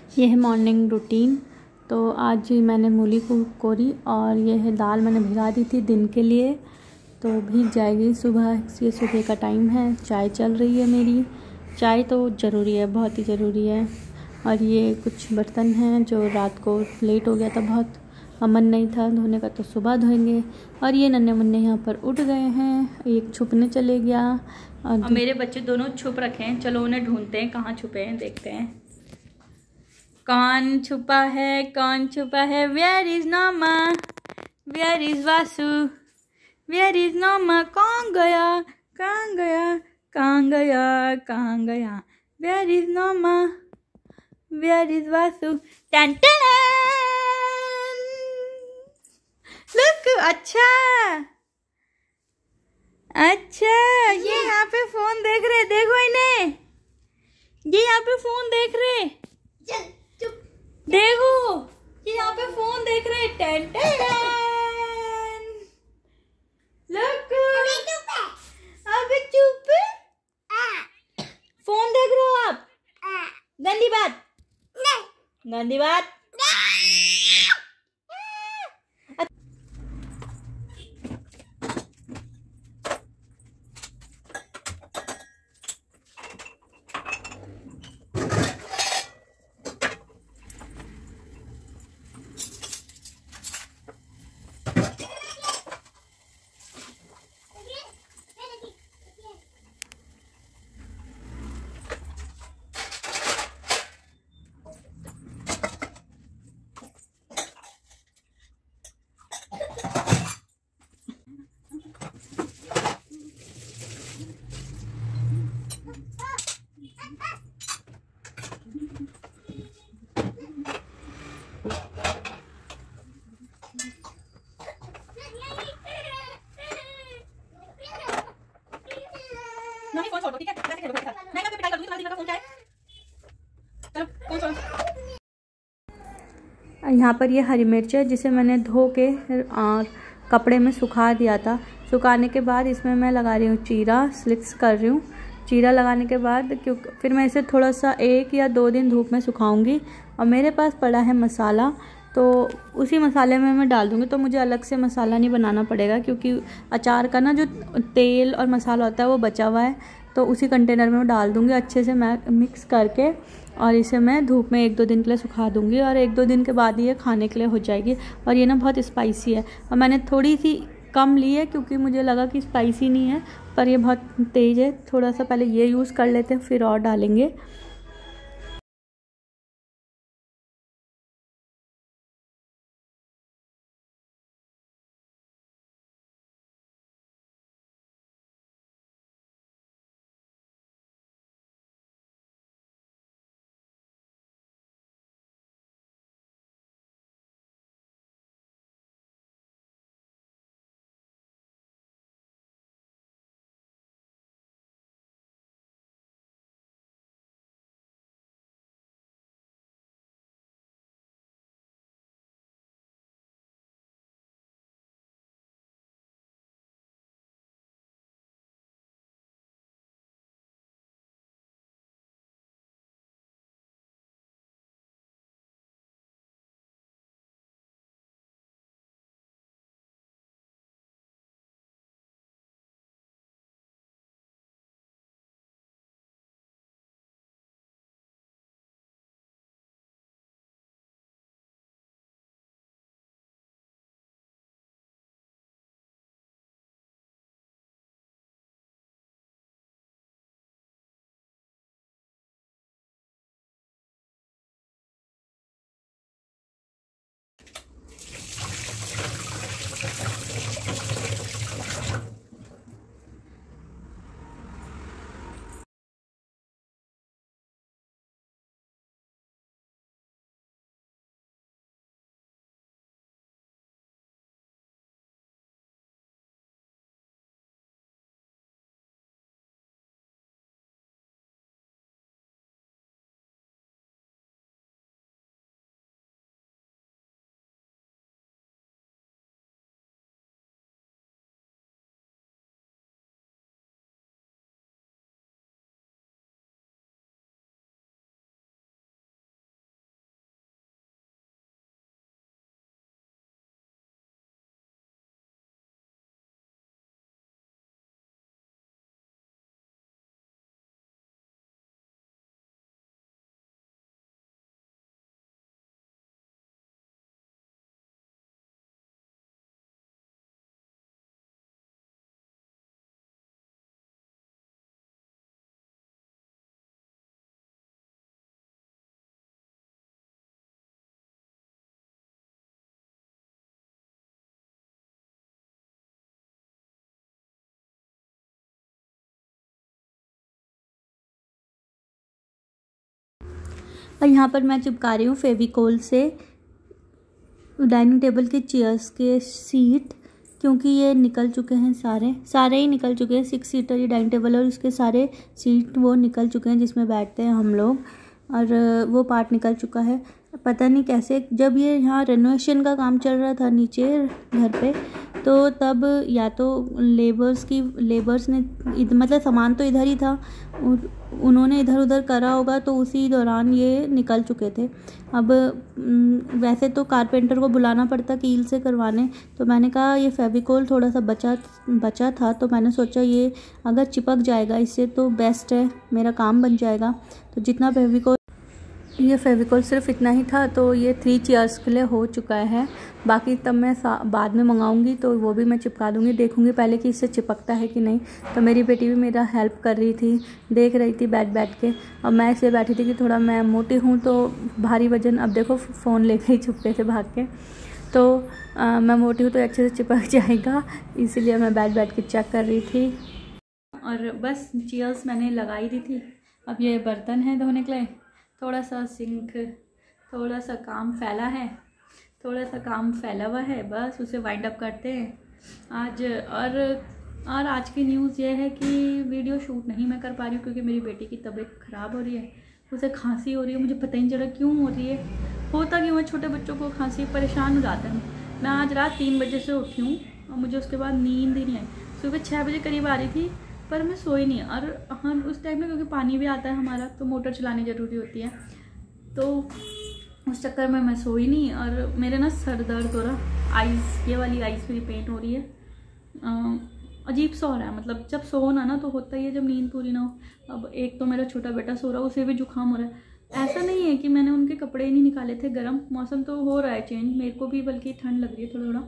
ये है morning routine. तो आज मैंने मूली को कोरी और ये है दाल मैंने भिगा दी थी दिन के लिए, तो भीग जाएगी सुबह। ये सुबह का टाइम है, चाय चल रही है मेरी। चाय तो ज़रूरी है, बहुत ही ज़रूरी है। और ये कुछ बर्तन हैं जो रात को लेट हो गया था बहुत, मन नहीं था धोने का, तो सुबह धोएंगे। और ये नन्हे मुन्ने यहाँ पर उठ गए हैं, एक छुपने चले गया और मेरे बच्चे दोनों छुप रखे हैं। चलो उन्हें ढूंढते हैं, कहाँ छुपे हैं देखते हैं। कौन छुपा है, कौन छुपा है? Where is Noma, where is Vasu, where is Noma? कौन गया, कहाँ गया, कहाँ गया, कहाँ गया? Where is Noma, where is Vasu? टन टन, लुक। अच्छा अच्छा, ये यहाँ पे फोन देख रहे, देखो इन्हें, ये यहाँ पे फोन देख रहे, देखो ये यहाँ पे फोन देख रहे। Ten ten, look. अबे चुप, फोन देख रहे हो आप? गंदी बात, गंदी बात। फोन छोड़ दो, ठीक है? मैं खेलूंगा तेरे साथ। मैं कब पिटाई कर दूंगी, तुम्हारे दिन का फोन क्या है? चलो फोन छोड़ो। यहाँ पर ये हरी मिर्च है जिसे मैंने धो के और कपड़े में सुखा दिया था। सुखाने के बाद इसमें मैं लगा रही हूँ चीरा, स्लिक्स कर रही हूँ। चीरा लगाने के बाद क्योंकि फिर मैं इसे थोड़ा सा 1 या 2 दिन धूप में सुखाऊंगी। और मेरे पास पड़ा है मसाला, तो उसी मसाले में मैं डाल दूँगी। तो मुझे अलग से मसाला नहीं बनाना पड़ेगा क्योंकि अचार का ना जो तेल और मसाला होता है वो बचा हुआ है, तो उसी कंटेनर में मैं डाल दूँगी अच्छे से मैं मिक्स करके। और इसे मैं धूप में 1-2 दिन के लिए सुखा दूँगी और 1-2 दिन के बाद ये खाने के लिए हो जाएगी। और ये ना बहुत स्पाइसी है और मैंने थोड़ी सी कम ली है क्योंकि मुझे लगा कि स्पाइसी नहीं है, पर ये बहुत तेज़ है। थोड़ा सा पहले ये यूज़ कर लेते हैं, फिर और डालेंगे। और यहाँ पर मैं चिपका रही हूँ फेविकोल से डाइनिंग टेबल के चेयर्स के सीट, क्योंकि ये निकल चुके हैं, सारे ही निकल चुके हैं। 6 सीटर ये डाइनिंग टेबल और उसके सारे सीट वो निकल चुके हैं जिसमें बैठते हैं हम लोग, और वो पार्ट निकल चुका है। पता नहीं कैसे, जब ये यहाँ रेनोवेशन का काम चल रहा था नीचे घर पे, तो तब या तो लेबर्स ने मतलब सामान तो इधर ही था, उन्होंने इधर उधर करा होगा, तो उसी दौरान ये निकल चुके थे। अब वैसे तो कारपेंटर को बुलाना पड़ता कील से करवाने, तो मैंने कहा ये फेविकोल थोड़ा सा बचा था, तो मैंने सोचा ये अगर चिपक जाएगा इससे तो बेस्ट है, मेरा काम बन जाएगा। तो जितना ये फेविकोल सिर्फ इतना ही था, तो ये 3 चेयर्स के लिए हो चुका है। बाकी तब मैं बाद में मंगाऊंगी तो वो भी मैं चिपका दूंगी, देखूंगी पहले कि इससे चिपकता है कि नहीं। तो मेरी बेटी भी मेरा हेल्प कर रही थी, देख रही थी बैठ के। और मैं इसलिए बैठी थी कि थोड़ा मैं मोटी हूँ तो भारी वजन, अब देखो फ़ोन लेके ही छुपके से भाग के, तो मैं मोटी हूँ तो अच्छे से चिपक जाएगा, इसीलिए मैं बैठ के चेक कर रही थी। और बस चेयर्स मैंने लगाई दी थी। अब ये बर्तन है धोने के लिए, थोड़ा सा सिंक, थोड़ा सा काम फैला हुआ है, बस उसे वाइंड अप करते हैं आज। और आज की न्यूज़ ये है कि वीडियो शूट नहीं मैं कर पा रही हूँ क्योंकि मेरी बेटी की तबीयत ख़राब हो रही है, उसे खांसी हो रही है। मुझे पता ही नहीं चला क्यों हो रही है, होता क्यों है छोटे बच्चों को खांसी, परेशान हो जाते हैं। मैं आज रात 3 बजे से उठी हूँ और मुझे उसके बाद नींद ही नहीं आई। सुबह 6 बजे करीब आ रही थी पर मैं सोई नहीं। और हाँ, उस टाइम में क्योंकि पानी भी आता है हमारा तो मोटर चलानी ज़रूरी होती है, तो उस चक्कर में मैं सोई नहीं। और मेरे ना सर दर्द हो रहा, आइज़, ये वाली आइज़ मेरी पेन हो रही है, अजीब सा हो रहा है। मतलब जब सो ना तो होता ही है जब नींद पूरी ना हो। अब एक तो मेरा छोटा बेटा सो रहा है, उसे भी जुकाम हो रहा है। ऐसा नहीं है कि मैंने उनके कपड़े ही नहीं निकाले थे, गर्म मौसम तो हो रहा है चेंज, मेरे को भी बल्कि ठंड लग रही है थोड़ा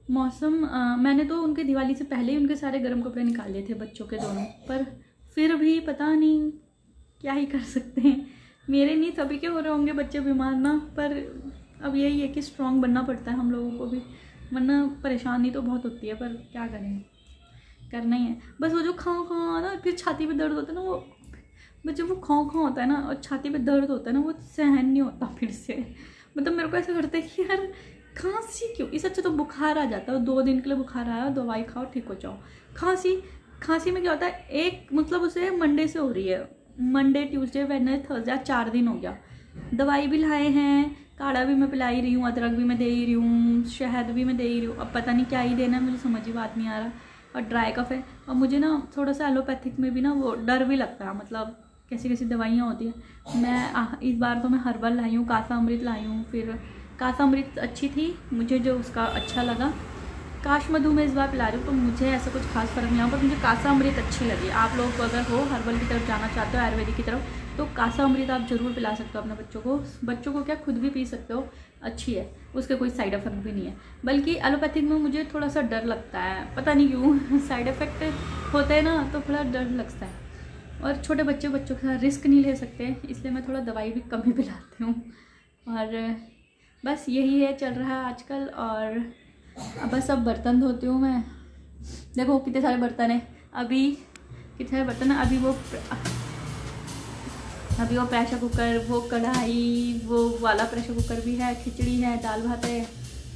मौसम। मैंने तो उनके दिवाली से पहले ही उनके सारे गर्म कपड़े निकाल लिए थे बच्चों के दोनों, पर फिर भी पता नहीं क्या ही कर सकते हैं। मेरे नहीं, सभी के हो रहे होंगे बच्चे बीमार ना, पर अब यही है कि स्ट्रॉन्ग बनना पड़ता है हम लोगों को भी, वरना परेशानी तो बहुत होती है, पर क्या करें, करना ही है। बस वो जो खाँ ना, फिर छाती पे दर्द होता है ना, वो बच्चे वो खाँ होता है ना और छाती पे दर्द होता है ना, वो सहन नहीं होता फिर से। मतलब मेरे को ऐसा करता है कि यार खांसी क्यों, इससे अच्छा तो बुखार आ जाता है, 2 दिन के लिए बुखार आया, दवाई खाओ ठीक हो जाओ। खांसी में क्या होता है, एक मतलब उसे मंडे से हो रही है, मंडे ट्यूसडे वेडनेसडे थर्सडे, 4 दिन हो गया। दवाई भी लाए हैं, काढ़ा भी मैं पिला ही रही हूँ, अदरक भी मैं दे ही रही हूँ, शहद भी मैं दे ही रही हूँ। अब पता नहीं क्या ही देना है, मुझे समझ ही बात नहीं आ रहा। और ड्राई कफ है, और मुझे ना थोड़ा सा एलोपैथिक में भी ना वो डर भी लगता है, मतलब कैसी दवाइयाँ होती है। मैं इस बार तो मैं हर्बल लाई हूँ, कासा अमृत लाई हूँ, फिर कासा अमृत अच्छी थी मुझे, जो उसका अच्छा लगा। काश मधु में इस बार पिला रही हूँ, तो मुझे ऐसा कुछ खास फर्क नहीं आया, पर मुझे कासा अमृत अच्छी लगी। आप लोग अगर हो हर्बल की तरफ जाना चाहते हो, आयुर्वेदिक की तरफ, तो कासा अमृत आप ज़रूर पिला सकते हो अपने बच्चों को क्या खुद भी पी सकते हो, अच्छी है, उसके कोई साइड इफ़ेक्ट भी नहीं है। बल्कि एलोपैथिक में मुझे थोड़ा सा डर लगता है, पता नहीं क्यों साइड इफ़ेक्ट होते हैं ना तो थोड़ा डर लगता है, और छोटे बच्चों के साथ रिस्क नहीं ले सकते, इसलिए मैं थोड़ा दवाई भी कम ही पिलाती हूँ। और बस यही है चल रहा है आजकल। और बस अब बर्तन धोती हूँ मैं, देखो कितने सारे बर्तन हैं, अभी वो प्रेशर कुकर, वो कढ़ाई, वो वाला प्रेशर कुकर भी है, खिचड़ी है, दाल भात है,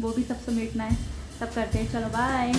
वो भी सब समेटना है, सब करते हैं। चलो बाय।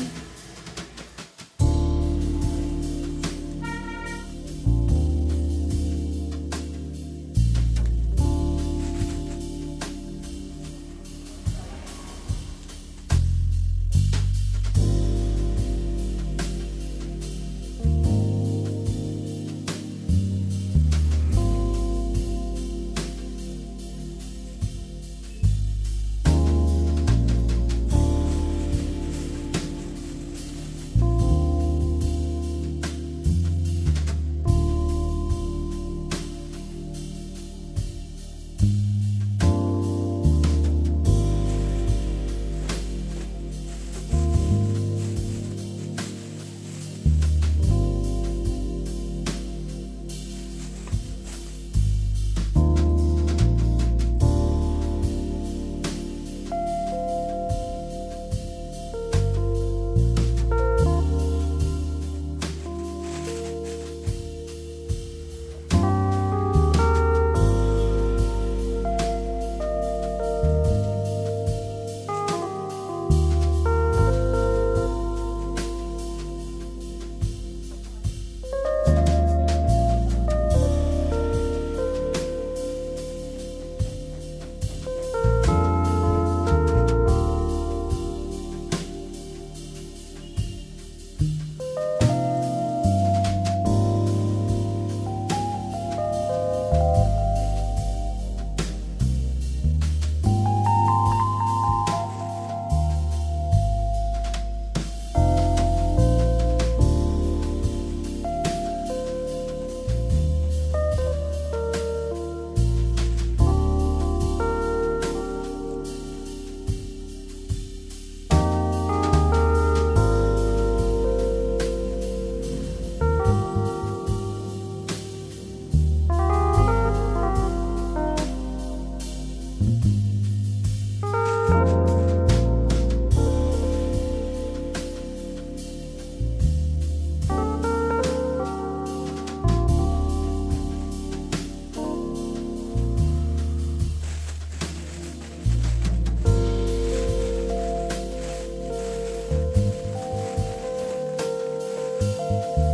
है।